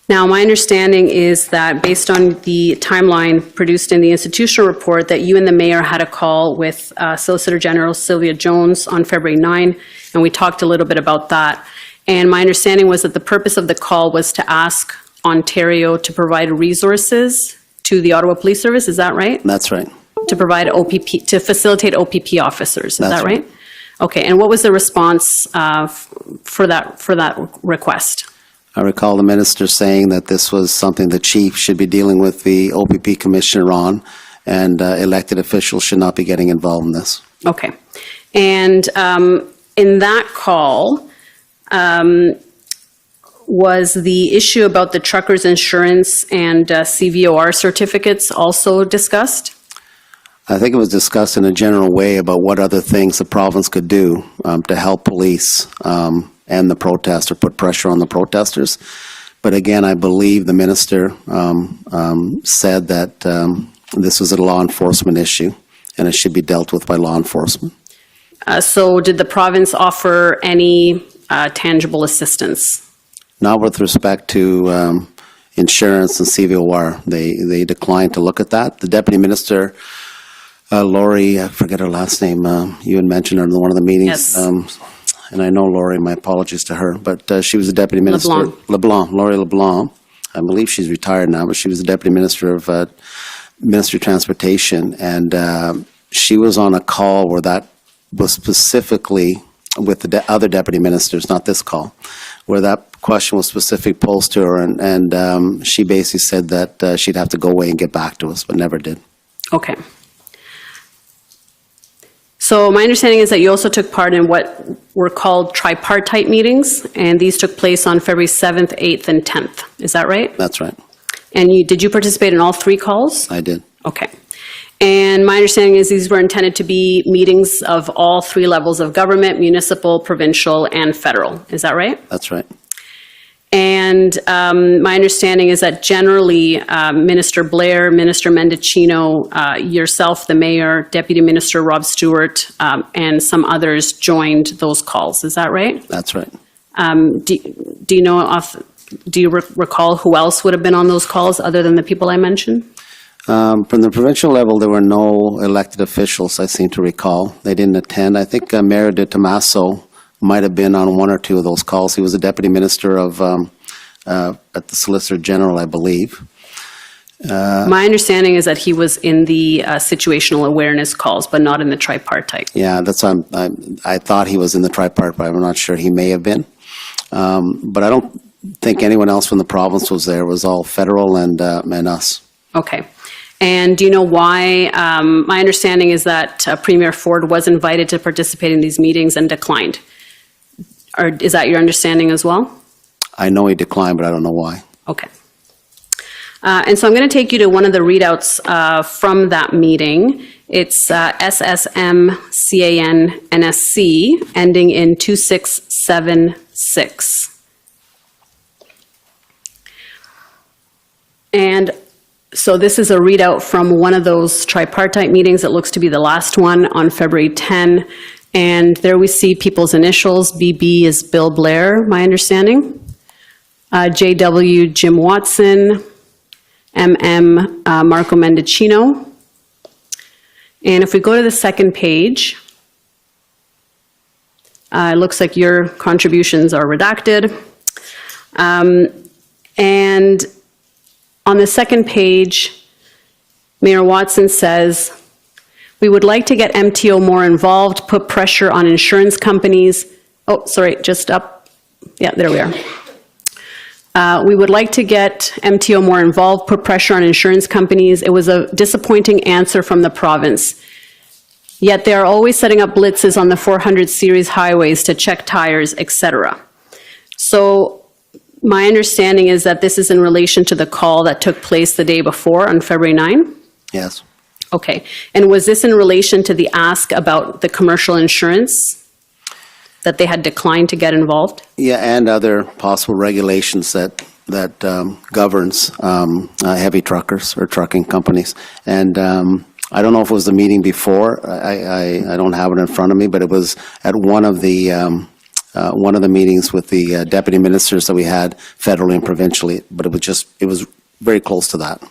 Now, my understanding is that based on the timeline produced in the institutional report, that you and the mayor had a call with Solicitor General Sylvia Jones on February 9, and we talked a little bit about that. And my understanding was that the purpose of the call was to ask Ontario to provide resources to the Ottawa Police Service. Is that right? That's right. To provide OPP, to facilitate OPP officers. Is that right? Okay. And what was the response for that request? I recall the minister saying that this was something the chief should be dealing with the OPP commissioner on, and elected officials should not be getting involved in this. Okay. And in that call, was the issue about the truckers' insurance and CVOR certificates also discussed? I think it was discussed in a general way about what other things the province could do to help police and the protest, or put pressure on the protesters. But again, I believe the minister said that this was a law enforcement issue and it should be dealt with by law enforcement. So did the province offer any tangible assistance? Not with respect to insurance and CVOR. They declined to look at that. The deputy minister, Lori, I forget her last name, you had mentioned her in one of the meetings. Yes. And I know Lori, my apologies to her, but she was the deputy minister. Lori LeBlanc. I believe she's retired now, but she was the deputy minister of Ministry of Transportation. And she was on a call where that was specifically with the other deputy ministers, not this call, where that question was specifically posed to her. And she basically said that she'd have to go away and get back to us, but never did. Okay. So my understanding is that you also took part in what were called tripartite meetings, and these took place on February 7th, 8th, and 10th. Is that right? That's right. And did you participate in all three calls? I did. Okay. And my understanding is these were intended to be meetings of all three levels of government: municipal, provincial, and federal. Is that right? That's right. And my understanding is that generally Minister Blair, Minister Mendicino, yourself, the mayor, Deputy Minister Rob Stewart, and some others joined those calls. Is that right? That's right. Do you know do you recall who else would have been on those calls other than the people I mentioned? From the provincial level, there were no elected officials, I seem to recall. They didn't attend. I think Mayor de Tomaso might have been on one or two of those calls. He was the deputy minister of at the Solicitor General, I believe. My understanding is that he was in the situational awareness calls, but not in the tripartite. Yeah, that's I thought he was in the tripartite, but I'm not sure. He may have been. But I don't think anyone else from the province was there. It was all federal and us. Okay. And do you know why? My understanding is that Premier Ford was invited to participate in these meetings and declined. Or is that your understanding as well? I know he declined, but I don't know why. Okay. And so I'm going to take you to one of the readouts from that meeting. It's SSM-CAN-NSC, ending in 2676. And so this is a readout from one of those tripartite meetings. It looks to be the last one on February 10. And there we see people's initials. BB is Bill Blair, my understanding. JW, Jim Watson. MM, Marco Mendicino. And if we go to the second page, it looks like your contributions are redacted. And on the second page, Mayor Watson says, we would like to get MTO more involved, put pressure on insurance companies. Oh, sorry, just up. Yeah, there we are. We would like to get MTO more involved, put pressure on insurance companies. It was a disappointing answer from the province. Yet they are always setting up blitzes on the 400 series highways to check tires, etc. So my understanding is that this is in relation to the call that took place the day before on February 9? Yes. Okay. And was this in relation to the ask about the commercial insurance that they had declined to get involved? Yeah, and other possible regulations that governs heavy truckers or trucking companies. And I don't know if it was the meeting before. I don't have it in front of me, but it was at one of the one of the meetings with the deputy ministers that we had federally and provincially, but it was very close to that.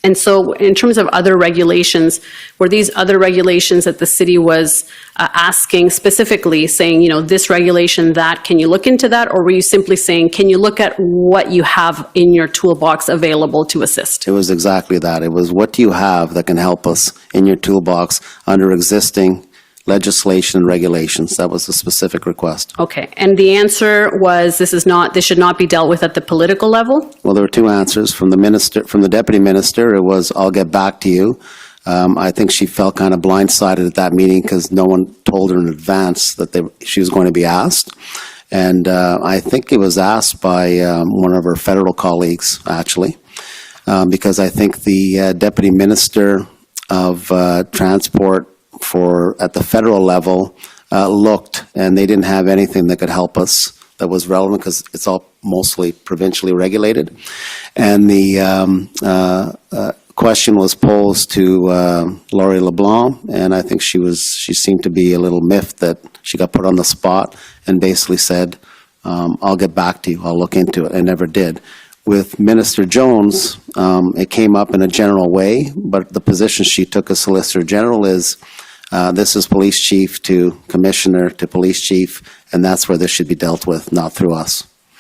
And so in terms of other regulations, were these other regulations that the city was asking specifically, saying, this regulation, that, can you look into that? Or were you simply saying, can you look at what you have in your toolbox available to assist? It was exactly that. It was, what do you have that can help us in your toolbox under existing legislation and regulations? That was the specific request. Okay, and the answer was this should not be dealt with at the political level? Well, there were two answers from the deputy minister. It was, I'll get back to you. I think she felt kind of blindsided at that meeting because no one told her in advance that she was going to be asked. And I think it was asked by one of her federal colleagues, actually, because I think the deputy minister of transport at the federal level looked, and they didn't have anything that could help us that was relevant because it's all mostly provincially regulated. And the question was posed to Laurie LeBlanc, and I think she seemed to be a little miffed that she got put on the spot and basically said, I'll get back to you, I'll look into it, and never did. With Minister Jones, it came up in a general way, but the position she took as Solicitor General is this is police chief to commissioner to police chief, and that's where this should be dealt with, not through us.